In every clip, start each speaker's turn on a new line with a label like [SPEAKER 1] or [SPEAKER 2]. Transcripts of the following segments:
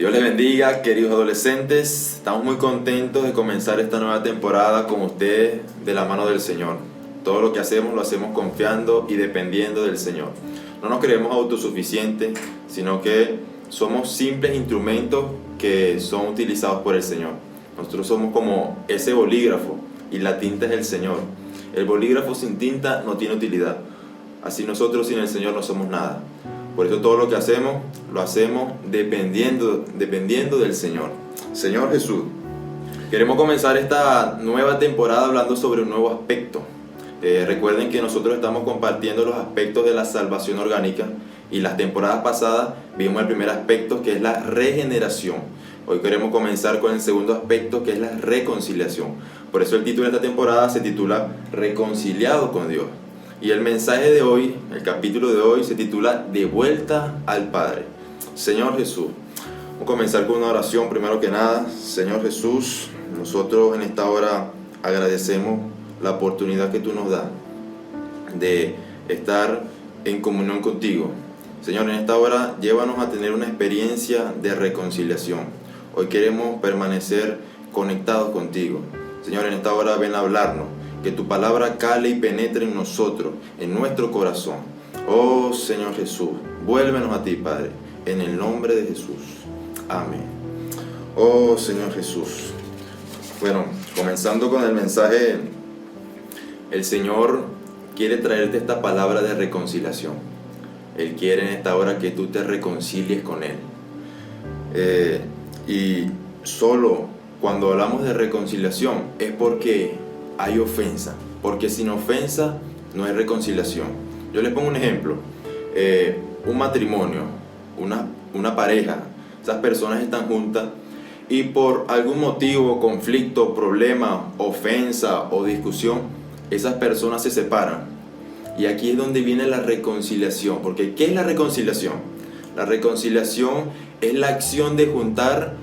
[SPEAKER 1] Dios les bendiga, queridos adolescentes. Estamos muy contentos de comenzar esta nueva temporada con ustedes de la mano del Señor. Todo lo que hacemos lo hacemos confiando y dependiendo del Señor. No nos creemos autosuficientes, sino que somos simples instrumentos que son utilizados por el Señor. Nosotros somos como ese bolígrafo y la tinta es el Señor. El bolígrafo sin tinta no tiene utilidad. Así nosotros sin el Señor no somos nada. Por eso todo lo que hacemos, lo hacemos dependiendo del Señor. Señor Jesús, queremos comenzar esta nueva temporada hablando sobre un nuevo aspecto. Recuerden que nosotros estamos compartiendo los aspectos de la salvación orgánica y las temporadas pasadas vimos el primer aspecto, que es la regeneración. Hoy queremos comenzar con el segundo aspecto, que es la reconciliación. Por eso el título de esta temporada se titula Reconciliado con Dios. Y el mensaje de hoy, el capítulo de hoy, se titula De vuelta al Padre. Señor Jesús, vamos a comenzar con una oración primero que nada. Señor Jesús, nosotros en esta hora agradecemos la oportunidad que tú nos das de estar en comunión contigo. Señor, en esta hora llévanos a tener una experiencia de reconciliación. Hoy queremos permanecer conectados contigo. Señor, en esta hora ven a hablarnos. Que tu palabra cale y penetre en nosotros, en nuestro corazón. Oh Señor Jesús, vuélvenos a ti, Padre, en el nombre de Jesús. Amén. Oh Señor Jesús. Bueno, comenzando con el mensaje, el Señor quiere traerte esta palabra de reconciliación. Él quiere en esta hora que tú te reconcilies con Él. Y solo cuando hablamos de reconciliación es porque hay ofensa, porque sin ofensa no hay reconciliación. Yo les pongo un ejemplo, un matrimonio, una pareja, esas personas están juntas y por algún motivo, conflicto, problema, ofensa o discusión, esas personas se separan. Y aquí es donde viene la reconciliación, porque ¿qué es la reconciliación? La reconciliación es la acción de juntar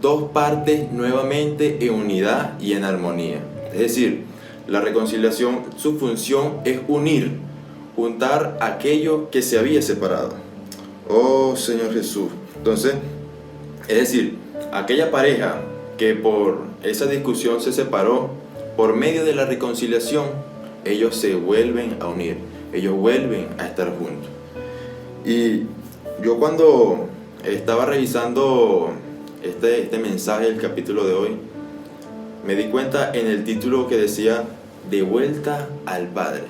[SPEAKER 1] dos partes nuevamente en unidad y en armonía. Es decir, la reconciliación, su función es juntar aquello que se había separado. Oh Señor Jesús. Entonces, es decir, aquella pareja que por esa discusión se separó, por medio de la reconciliación, ellos se vuelven a unir, ellos vuelven a estar juntos. Y yo cuando estaba revisando este mensaje del capítulo de hoy, me di cuenta en el título que decía De vuelta al Padre.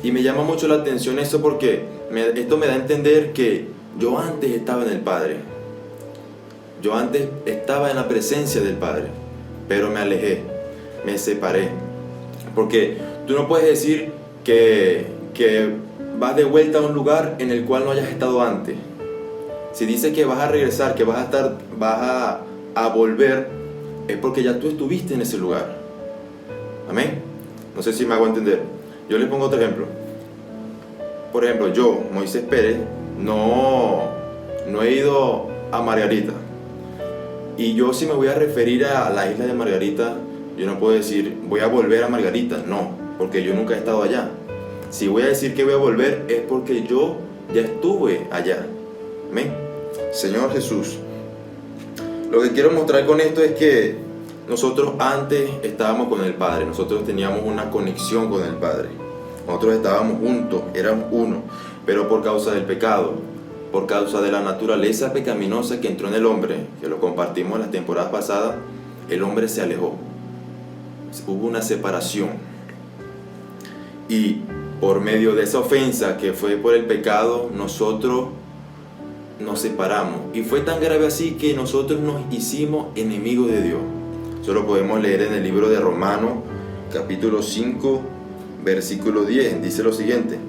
[SPEAKER 1] Y me llama mucho la atención eso porque esto me da a entender que yo antes estaba en el Padre. Yo antes estaba en la presencia del Padre, pero me alejé, me separé. Porque tú no puedes decir que vas de vuelta a un lugar en el cual no hayas estado antes. Si dices que vas a regresar, que vas a volver, es porque ya tú estuviste en ese lugar. Amén. No sé si me hago entender. Yo les pongo otro ejemplo. Por ejemplo, yo, Moisés Pérez, no he ido a Margarita. Y yo, si me voy a referir a la isla de Margarita, yo no puedo decir voy a volver a Margarita. No, porque yo nunca he estado allá. Si voy a decir que voy a volver, es porque yo ya estuve allá. Amén. Señor Jesús, lo que quiero mostrar con esto es que nosotros antes estábamos con el Padre, nosotros teníamos una conexión con el Padre, nosotros estábamos juntos, éramos uno, pero por causa del pecado, por causa de la naturaleza pecaminosa que entró en el hombre, que lo compartimos en las temporadas pasadas, el hombre se alejó, hubo una separación, y por medio de esa ofensa que fue por el pecado, nosotros nos separamos, y fue tan grave así que nosotros nos hicimos enemigos de Dios. Eso lo podemos leer en el libro de Romanos capítulo 5 versículo 10. Dice lo siguiente: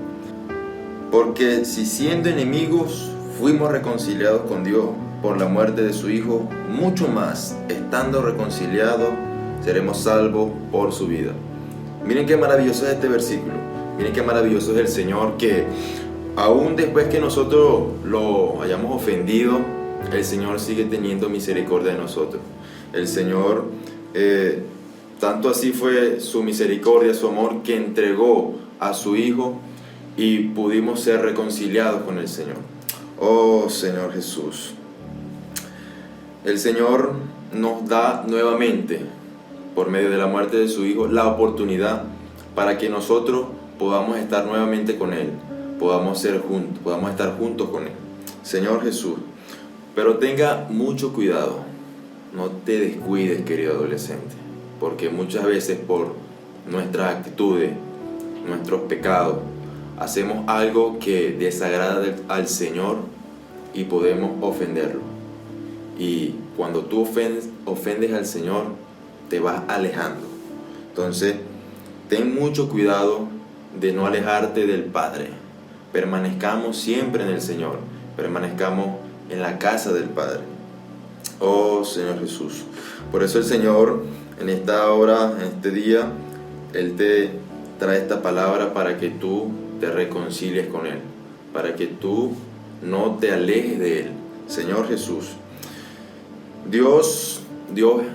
[SPEAKER 1] porque si siendo enemigos fuimos reconciliados con Dios por la muerte de su Hijo, mucho más estando reconciliados seremos salvos por su vida. Miren qué maravilloso es este versículo, miren qué maravilloso es el Señor, que aún después que nosotros lo hayamos ofendido, el Señor sigue teniendo misericordia de nosotros. El Señor, tanto así fue su misericordia, su amor, que entregó a su Hijo y pudimos ser reconciliados con el Señor. Oh Señor Jesús. el Señor nos da nuevamente, por medio de la muerte de su Hijo, la oportunidad para que nosotros podamos estar nuevamente con Él, podamos estar juntos con Él. Señor Jesús, pero tenga mucho cuidado, no te descuides, querido adolescente, porque muchas veces por nuestras actitudes, nuestros pecados, hacemos algo que desagrada al Señor y podemos ofenderlo. Y cuando tú ofendes al Señor, te vas alejando. Entonces, ten mucho cuidado de no alejarte del Padre. Permanezcamos siempre en el Señor, permanezcamos en la casa del Padre. Oh Señor Jesús, por eso el Señor en esta hora, en este día, Él te trae esta palabra para que tú te reconcilies con Él, para que tú no te alejes de Él. Señor Jesús, Dios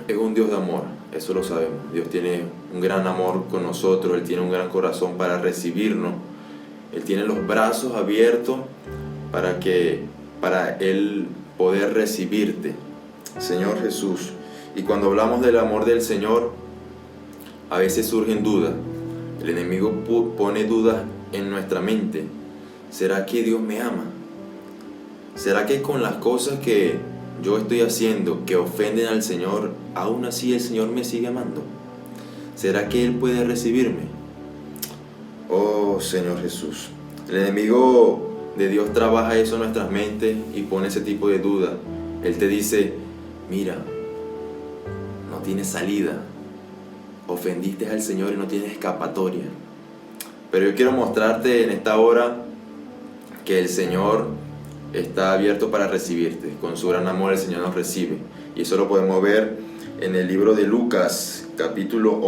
[SPEAKER 1] es un Dios de amor, eso lo sabemos. Dios tiene un gran amor con nosotros, Él tiene un gran corazón para recibirnos, Él tiene los brazos abiertos para Él poder recibirte, Señor Jesús. Y cuando hablamos del amor del Señor, a veces surgen dudas. El enemigo pone dudas en nuestra mente. ¿Será que Dios me ama? ¿Será que con las cosas que yo estoy haciendo que ofenden al Señor, aún así el Señor me sigue amando? ¿Será que Él puede recibirme? Oh Señor Jesús, el enemigo de Dios trabaja eso en nuestras mentes y pone ese tipo de duda. Él te dice, mira, no tienes salida, ofendiste al Señor y no tienes escapatoria. Pero yo quiero mostrarte en esta hora que el Señor está abierto para recibirte. Con su gran amor el Señor nos recibe. Y eso lo podemos ver en el libro de Lucas, capítulo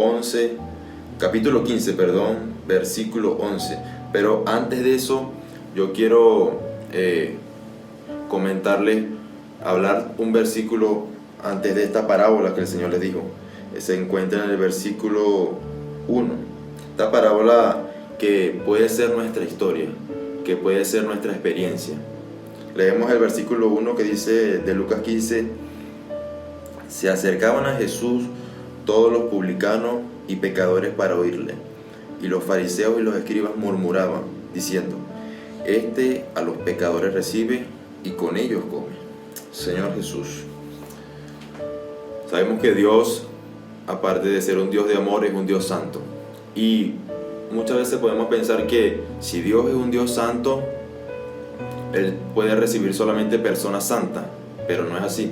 [SPEAKER 1] 15, versículo 11. Pero antes de eso, yo quiero hablar un versículo antes de esta parábola que el Señor les dijo. Se encuentra en el versículo 1. Esta parábola que puede ser nuestra historia, que puede ser nuestra experiencia. Leemos el versículo 1 que dice de Lucas 15: se acercaban a Jesús todos los publicanos y pecadores para oírle, y los fariseos y los escribas murmuraban, diciendo: este a los pecadores recibe y con ellos come. Señor Jesús, sabemos que Dios, aparte de ser un Dios de amor, es un Dios santo. Y muchas veces podemos pensar que si Dios es un Dios santo, Él puede recibir solamente personas santas, pero no es así.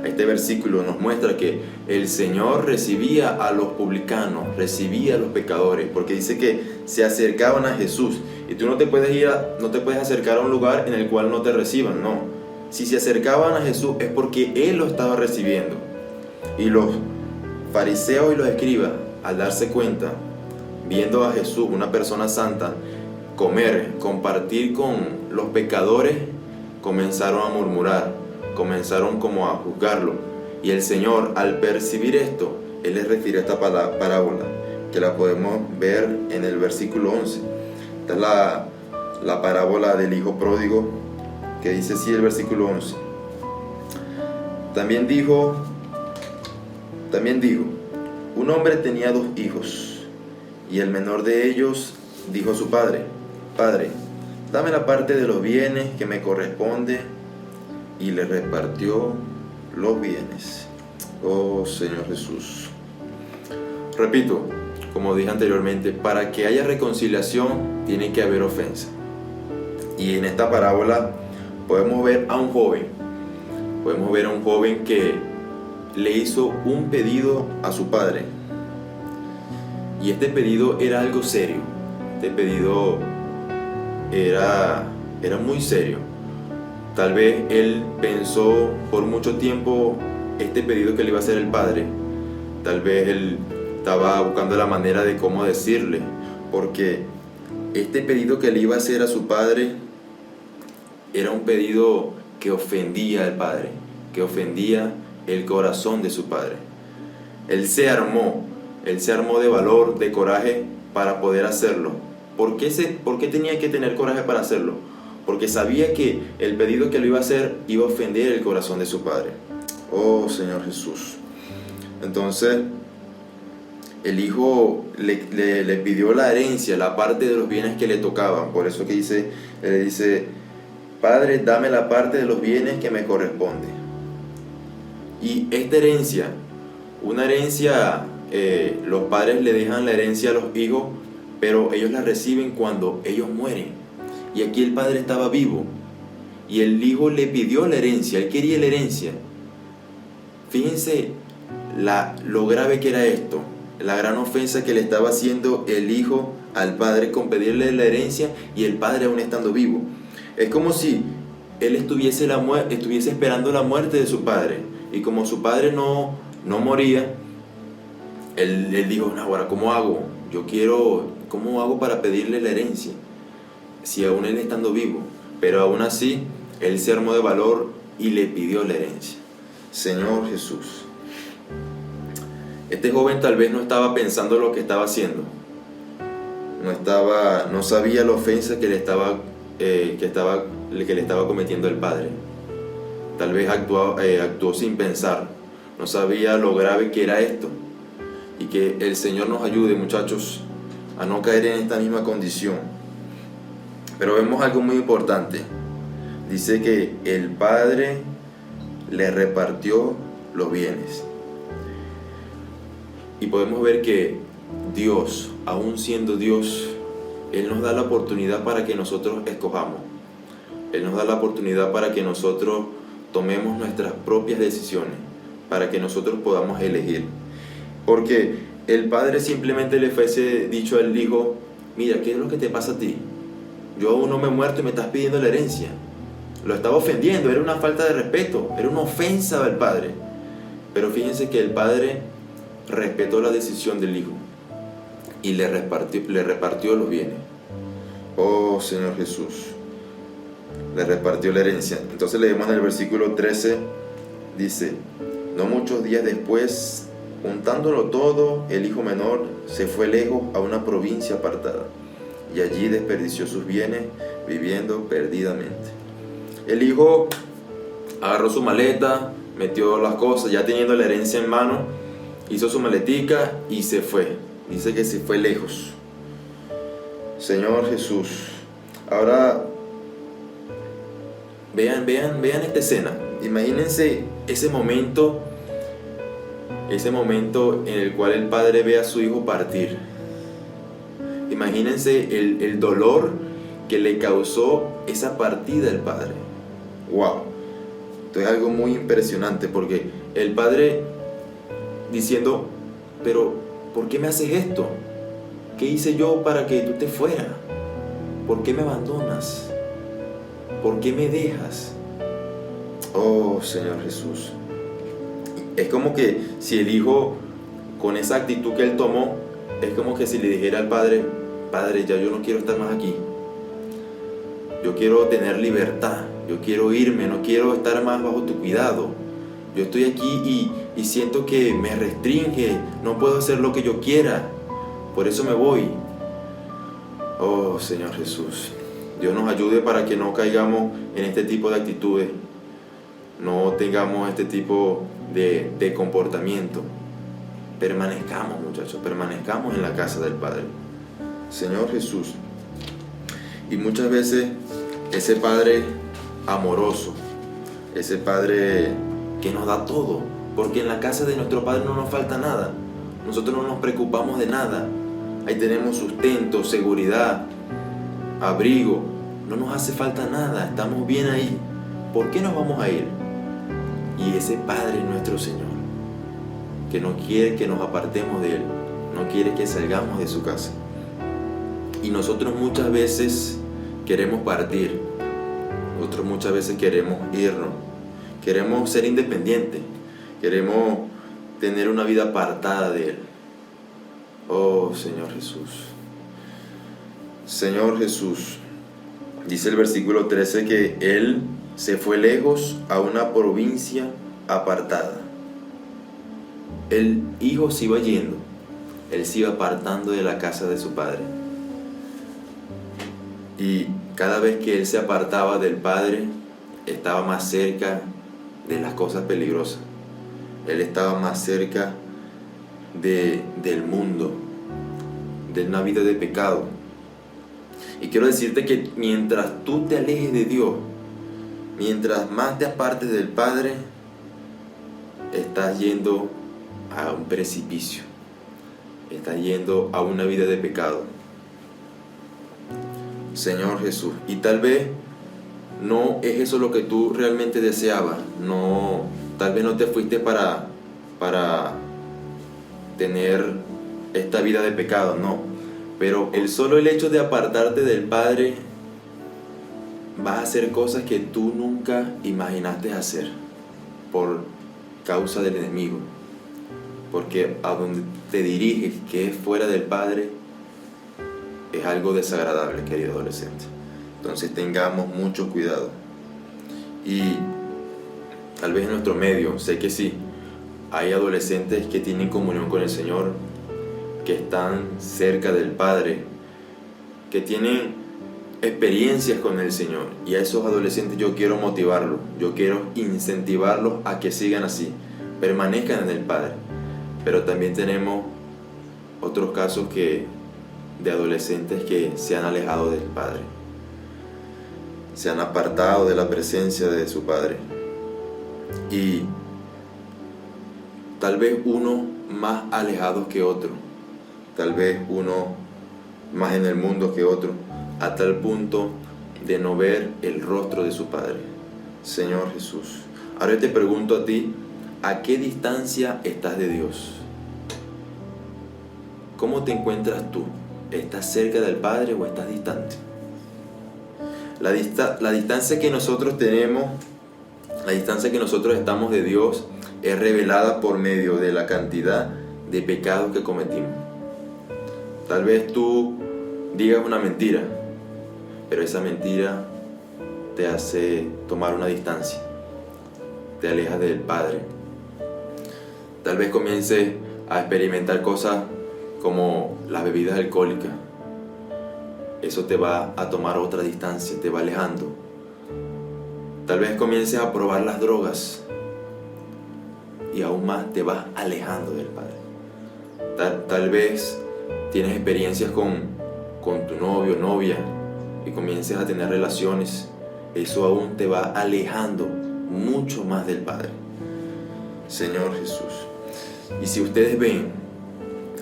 [SPEAKER 1] Este versículo nos muestra que el Señor recibía a los publicanos, recibía a los pecadores, porque dice que se acercaban a Jesús. Y tú no te puedes acercar a un lugar en el cual no te reciban, no. Si se acercaban a Jesús es porque Él lo estaba recibiendo. Y los fariseos y los escribas, al darse cuenta, viendo a Jesús, una persona santa, compartir con los pecadores, comenzaron a murmurar, comenzaron como a juzgarlo. Y el Señor, al percibir esto, Él les refirió esta parábola, que la podemos ver en el versículo 11. Esta es la parábola del hijo pródigo, que dice así el versículo 11. También dijo, un hombre tenía 2 hijos, y el menor de ellos dijo a su padre: Padre, dame la parte de los bienes que me corresponde, y le repartió los bienes. Oh Señor Jesús. Repito, como dije anteriormente, para que haya reconciliación tiene que haber ofensa. Y en esta parábola podemos ver a un joven que le hizo un pedido a su padre. Y este pedido era algo serio. Este pedido era muy serio. Tal vez él pensó por mucho tiempo este pedido que le iba a hacer el padre. Tal vez él estaba buscando la manera de cómo decirle, porque este pedido que le iba a hacer a su padre era un pedido que ofendía al padre, que ofendía el corazón de su padre. Él se armó de valor, de coraje para poder hacerlo. ¿Por qué tenía que tener coraje para hacerlo? Porque sabía que el pedido que le iba a hacer iba a ofender el corazón de su padre. Oh Señor Jesús. Entonces el hijo le pidió la herencia, la parte de los bienes que le tocaban. Por eso que le dice, Padre, dame la parte de los bienes que me corresponde. Y esta herencia, una herencia, los padres le dejan la herencia a los hijos, pero ellos la reciben cuando ellos mueren. Y aquí el padre estaba vivo y el hijo le pidió la herencia, él quería la herencia. Fíjense lo grave que era esto, la gran ofensa que le estaba haciendo el hijo al padre con pedirle la herencia y el padre aún estando vivo. Es como si él estuviese esperando la muerte de su padre, y como su padre no moría, él dijo, no, ahora ¿cómo hago? ¿Cómo hago para pedirle la herencia? Si aún él estando vivo. Pero aún así, él se armó de valor y le pidió la herencia. Señor Jesús. Este joven tal vez no estaba pensando lo que estaba haciendo. No sabía la ofensa que le estaba cometiendo el padre. Tal vez actuó sin pensar. No sabía lo grave que era esto. Y que el Señor nos ayude, muchachos, a no caer en esta misma condición. Pero vemos algo muy importante. Dice que el padre le repartió los bienes. Y podemos ver que Dios, aún siendo Dios, Él nos da la oportunidad para que nosotros escojamos. Él nos da la oportunidad para que nosotros tomemos nuestras propias decisiones, para que nosotros podamos elegir. Porque el padre simplemente le fuese dicho al hijo, mira, ¿qué es lo que te pasa a ti? Yo aún no me he muerto y me estás pidiendo la herencia. Lo estaba ofendiendo, era una falta de respeto, era una ofensa al padre. Pero fíjense que el padre respetó la decisión del hijo y le repartió los bienes. Oh Señor Jesús, le repartió la herencia. Entonces leemos en el versículo 13, dice, no muchos días después, juntándolo todo, el hijo menor se fue lejos a una provincia apartada y allí desperdició sus bienes viviendo perdidamente. El hijo agarró su maleta, metió las cosas, ya teniendo la herencia en mano, hizo su maletica y se fue. Dice que se fue lejos. Señor Jesús. Ahora vean esta escena. Imagínense ese momento en el cual el padre ve a su hijo partir. Imagínense el dolor que le causó esa partida del padre. Wow. Esto es algo muy impresionante, porque el padre diciendo, pero ¿por qué me haces esto? ¿Qué hice yo para que tú te fueras? ¿Por qué me abandonas? ¿Por qué me dejas? Oh Señor Jesús. Es como que si el hijo, con esa actitud que él tomó, es como que si le dijera al padre, Padre, ya yo no quiero estar más aquí. Yo quiero tener libertad. Yo quiero irme, no quiero estar más bajo tu cuidado. Yo estoy aquí y siento que me restringe, no puedo hacer lo que yo quiera, por eso me voy. Oh Señor Jesús, Dios nos ayude para que no caigamos en este tipo de actitudes, no tengamos este tipo de comportamiento. Permanezcamos, muchachos, permanezcamos en la casa del Padre. Señor Jesús. Y muchas veces ese Padre amoroso, ese Padre que nos da todo, porque en la casa de nuestro Padre no nos falta nada, nosotros no nos preocupamos de nada, ahí tenemos sustento, seguridad, abrigo, no nos hace falta nada, estamos bien ahí. ¿Por qué nos vamos a ir? Y ese Padre es nuestro Señor, que no quiere que nos apartemos de Él, no quiere que salgamos de su casa. Y nosotros muchas veces queremos partir, nosotros muchas veces queremos irnos, queremos ser independientes, queremos tener una vida apartada de Él. Oh Señor Jesús. Señor Jesús. Dice el versículo 13 que Él se fue lejos a una provincia apartada. El hijo se iba yendo, Él se iba apartando de la casa de su padre. Y cada vez que Él se apartaba del Padre, estaba más cerca de las cosas peligrosas. Él estaba más cerca del mundo, de una vida de pecado. Y quiero decirte que mientras tú te alejes de Dios, mientras más te apartes del Padre, estás yendo a un precipicio, estás yendo a una vida de pecado. Señor Jesús, y tal vez no es eso lo que tú realmente deseabas, no, tal vez no te fuiste para tener esta vida de pecado, no, pero el hecho de apartarte del Padre, vas a hacer cosas que tú nunca imaginaste hacer por causa del enemigo, porque a donde te diriges, que es fuera del Padre, es algo desagradable, querido adolescente. Entonces tengamos mucho cuidado. Y tal vez en nuestro medio, sé que sí, hay adolescentes que tienen comunión con el Señor, que están cerca del Padre, que tienen experiencias con el Señor, y a esos adolescentes yo quiero motivarlos, yo quiero incentivarlos a que sigan así, permanezcan en el Padre. Pero también tenemos otros casos de adolescentes que se han alejado del Padre, se han apartado de la presencia de su Padre, y tal vez uno más alejado que otro, tal vez uno más en el mundo que otro, a tal punto de no ver el rostro de su Padre. Señor Jesús, ahora te pregunto a ti, ¿a qué distancia estás de Dios? ¿Cómo te encuentras tú? ¿Estás cerca del Padre o estás distante? La distancia que nosotros tenemos, la distancia que nosotros estamos de Dios, es revelada por medio de la cantidad de pecados que cometimos. Tal vez tú digas una mentira, pero esa mentira te hace tomar una distancia, te alejas del Padre. Tal vez comiences a experimentar cosas como las bebidas alcohólicas. Eso te va a tomar otra distancia, te va alejando. Tal vez comiences a probar las drogas y aún más te vas alejando del Padre. Tal vez tienes experiencias con tu novio o novia y comiences a tener relaciones. Eso aún te va alejando mucho más del Padre. Señor Jesús. Y si ustedes ven,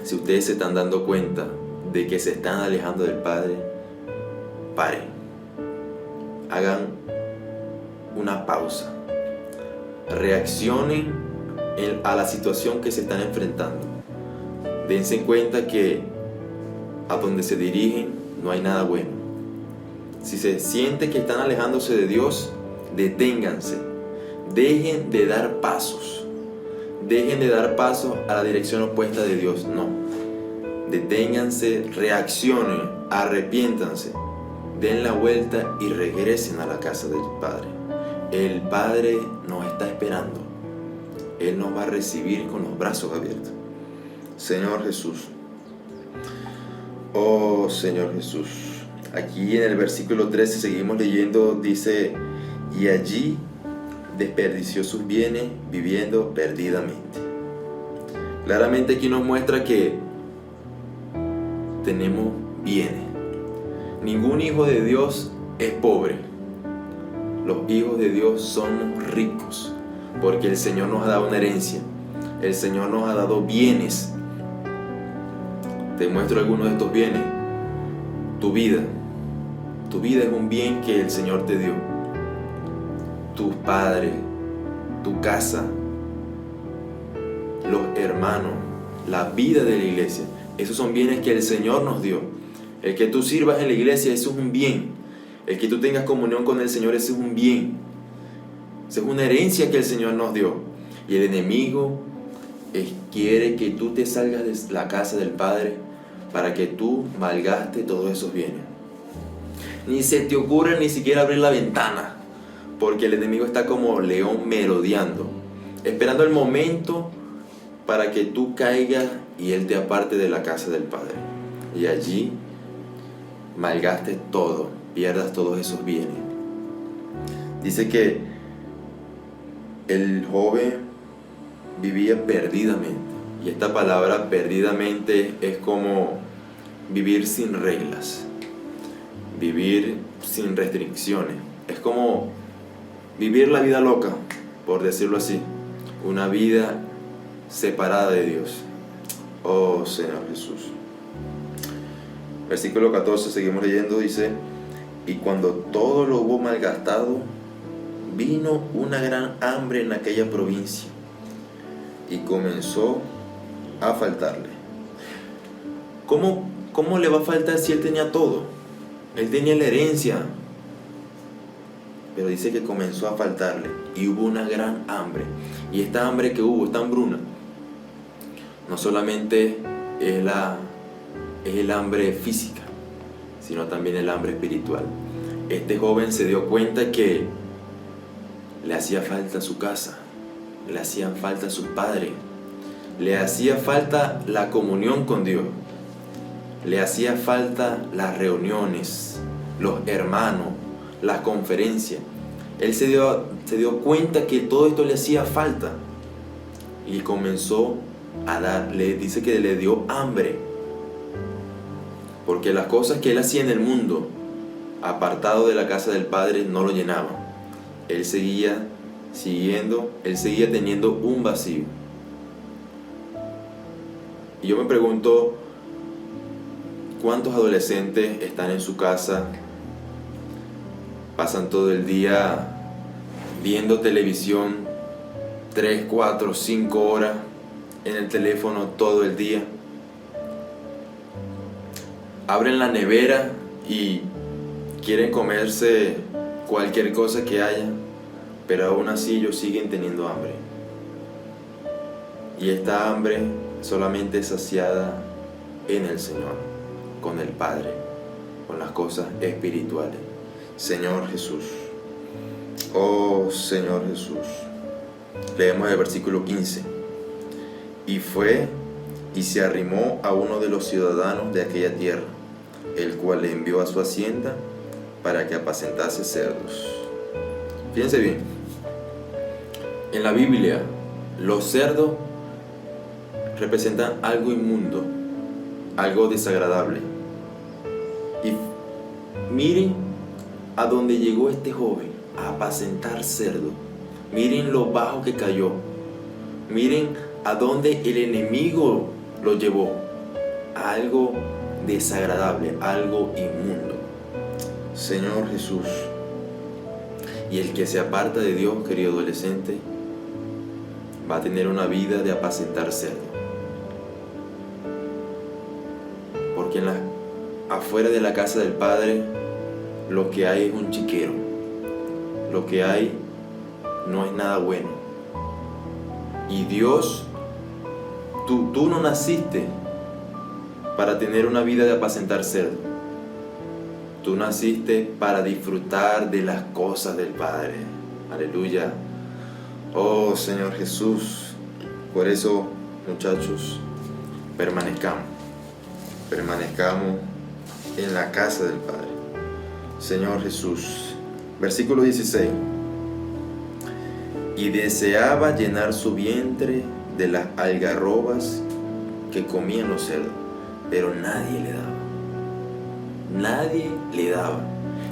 [SPEAKER 1] si ustedes se están dando cuenta de que se están alejando del Padre, paren, hagan una pausa, reaccionen a la situación que se están enfrentando. Dense cuenta que a donde se dirigen no hay nada bueno. Si se siente que están alejándose de Dios, deténganse, dejen de dar pasos. Dejen de dar pasos a la dirección opuesta de Dios, no. Deténganse, reaccionen, arrepiéntanse, den la vuelta y regresen a la casa del Padre. El Padre nos está esperando. Él nos va a recibir con los brazos abiertos. Señor Jesús. Oh Señor Jesús. Aquí en el versículo 13 seguimos leyendo, dice, y allí desperdició sus bienes viviendo perdidamente. Claramente aquí nos muestra que tenemos bienes. Ningún hijo de Dios es pobre. Los hijos de Dios somos ricos porque el Señor nos ha dado una herencia. El Señor nos ha dado bienes. Te muestro algunos de estos bienes. Tu vida. Tu vida es un bien que el Señor te dio. Tus padres, tu casa, los hermanos, la vida de la iglesia. Esos son bienes que el Señor nos dio. El que tú sirvas en la iglesia, eso es un bien. El que tú tengas comunión con el Señor, eso es un bien. Esa es una herencia que el Señor nos dio. Y el enemigo quiere que tú te salgas de la casa del Padre para que tú malgastes todos esos bienes. Ni se te ocurre ni siquiera abrir la ventana, porque el enemigo está como león merodeando, esperando el momento para que tú caigas y él te aparte de la casa del Padre. Y allí malgastes todo, pierdas todos esos bienes. Dice que el joven vivía perdidamente. Y esta palabra perdidamente es como vivir sin reglas, vivir sin restricciones. Es como vivir la vida loca, por decirlo así, una vida separada de Dios. Oh Señor Jesús. Versículo 14, seguimos leyendo, dice: y cuando todo lo hubo malgastado, vino una gran hambre en aquella provincia y comenzó a faltarle. ¿Cómo le va a faltar si él tenía todo? Él tenía la herencia. Pero dice que comenzó a faltarle y hubo una gran hambre. Y esta hambre que hubo, esta hambruna, no solamente es el hambre física, sino también el hambre espiritual. Este joven se dio cuenta que le hacía falta su casa, le hacían falta sus padres, le hacía falta la comunión con Dios, le hacía falta las reuniones, los hermanos, las conferencias. Él se dio cuenta que todo esto le hacía falta y comenzó a darle, dice que le dio hambre, porque las cosas que él hacía en el mundo, apartado de la casa del Padre, no lo llenaban. Él seguía teniendo un vacío. Y yo me pregunto, ¿cuántos adolescentes están en su casa, pasan todo el día viendo televisión, 3, 4, 5 horas en el teléfono todo el día? Abren la nevera y quieren comerse cualquier cosa que haya, pero aún así ellos siguen teniendo hambre. Y esta hambre solamente es saciada en el Señor, con el Padre, con las cosas espirituales. Señor Jesús, oh Señor Jesús. Leemos el versículo 15. Y fue y se arrimó a uno de los ciudadanos de aquella tierra, el cual le envió a su hacienda para que apacentase cerdos. Fíjense bien, en la Biblia los cerdos representan algo inmundo, algo desagradable. Y miren a dónde llegó este joven, a apacentar cerdos. Miren lo bajo que cayó. Miren a dónde el enemigo lo llevó, a algo desagradable, algo inmundo. Señor Jesús. Y el que se aparta de Dios, querido adolescente, va a tener una vida de apacentar cerdo. Porque afuera de la casa del Padre, lo que hay es un chiquero. Lo que hay no es nada bueno. Y Dios, tú no naciste para tener una vida de apacentar cerdo. Tú naciste para disfrutar de las cosas del Padre. Aleluya. Oh Señor Jesús. Por eso, muchachos, permanezcamos en la casa del Padre. Señor Jesús. Versículo 16. Y deseaba llenar su vientre de las algarrobas que comían los cerdos, pero nadie le daba. Nadie le daba.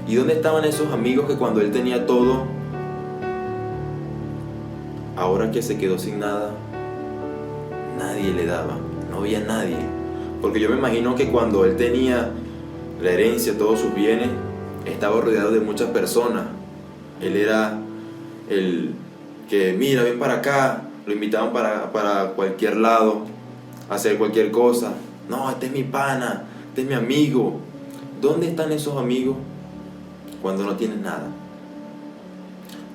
[SPEAKER 1] ¿Y dónde estaban esos amigos que cuando él tenía todo, ahora que se quedó sin nada, nadie le daba? No había nadie. Porque yo me imagino que cuando él tenía la herencia, todos sus bienes, estaba rodeado de muchas personas. Él era el que, mira, ven para acá, lo invitaban para cualquier lado, a hacer cualquier cosa. No, este es mi pana, este es mi amigo. ¿Dónde están esos amigos cuando no tienen nada?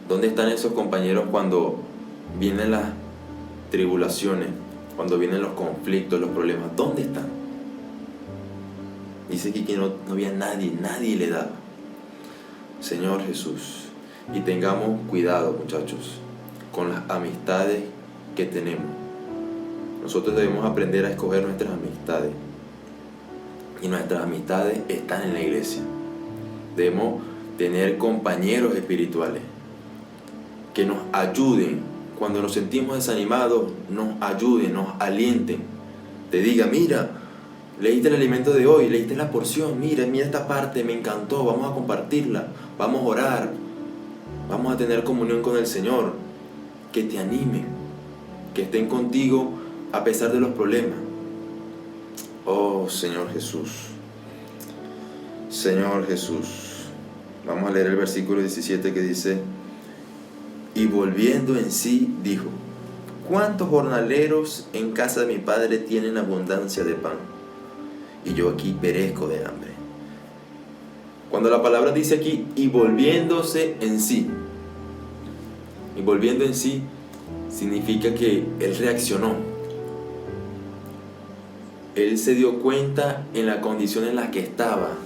[SPEAKER 1] ¿Dónde están esos compañeros cuando vienen las tribulaciones, cuando vienen los conflictos, los problemas? ¿Dónde están? Dice aquí que no había nadie le daba. Señor Jesús, y tengamos cuidado, muchachos, con las amistades que tenemos. Nosotros debemos aprender a escoger nuestras amistades. Y nuestras amistades están en la iglesia. Debemos tener compañeros espirituales que nos ayuden cuando nos sentimos desanimados, nos ayuden, nos alienten. Te diga, mira, leíste el alimento de hoy, leíste la porción, mira esta parte, me encantó, vamos a compartirla, vamos a orar, vamos a tener comunión con el Señor. Que te animen, que estén contigo a pesar de los problemas. Oh Señor Jesús, Señor Jesús. Vamos a leer el versículo 17 que dice: y volviendo en sí dijo, ¿cuántos jornaleros en casa de mi padre tienen abundancia de pan? Y yo aquí perezco de hambre. Cuando la palabra dice aquí, y volviéndose en sí, y volviendo en sí, significa que él reaccionó. Él se dio cuenta en la condición en la que estaba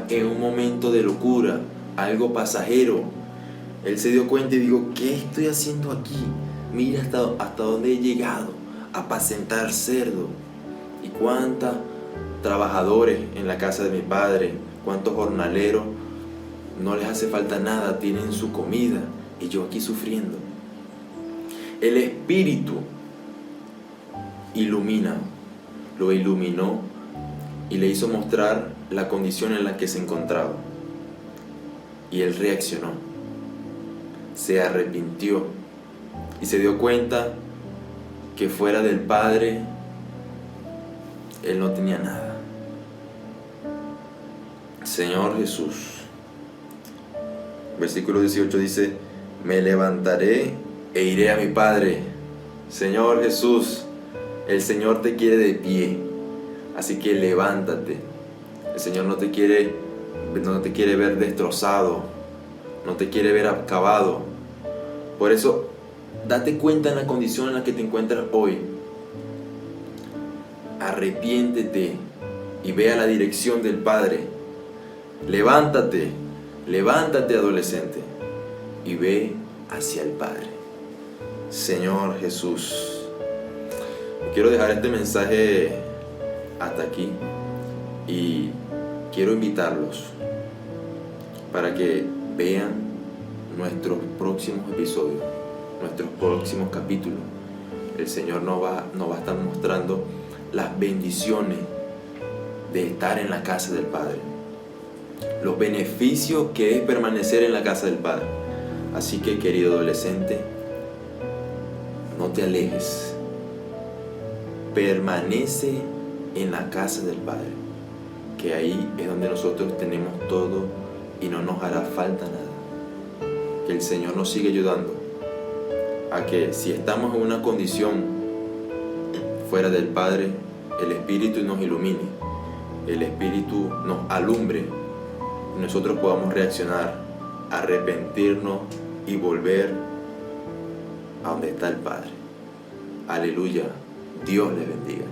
[SPEAKER 1] en un momento de locura, algo pasajero. Él se dio cuenta y dijo, ¿qué estoy haciendo aquí? Mira hasta dónde he llegado, a apacentar cerdo. Y cuántos trabajadores en la casa de mi padre, cuántos jornaleros, no les hace falta nada, tienen su comida, y yo aquí sufriendo. El Espíritu lo iluminó y le hizo mostrar la condición en la que se encontraba. Y él reaccionó, se arrepintió y se dio cuenta que fuera del Padre él no tenía nada. Señor Jesús. Versículo 18 dice, me levantaré e iré a mi Padre. Señor Jesús, el Señor te quiere de pie, así que levántate. El Señor no te quiere ver destrozado, no te quiere ver acabado. Por eso, date cuenta en la condición en la que te encuentras hoy. Arrepiéntete y ve a la dirección del Padre. Levántate adolescente, y ve hacia el Padre. Señor Jesús, quiero dejar este mensaje hasta aquí y quiero invitarlos para que vean nuestros próximos episodios, nuestros próximos capítulos. El Señor nos va a estar mostrando las bendiciones de estar en la casa del Padre, los beneficios que es permanecer en la casa del Padre. Así que, querido adolescente, no te alejes, permanece en la casa del Padre, que ahí es donde nosotros tenemos todo y no nos hará falta nada. Que el Señor nos siga ayudando a que, si estamos en una condición fuera del Padre, el Espíritu nos ilumine, el Espíritu nos alumbre y nosotros podamos reaccionar, arrepentirnos y volver a donde está el Padre. Aleluya. Dios les bendiga.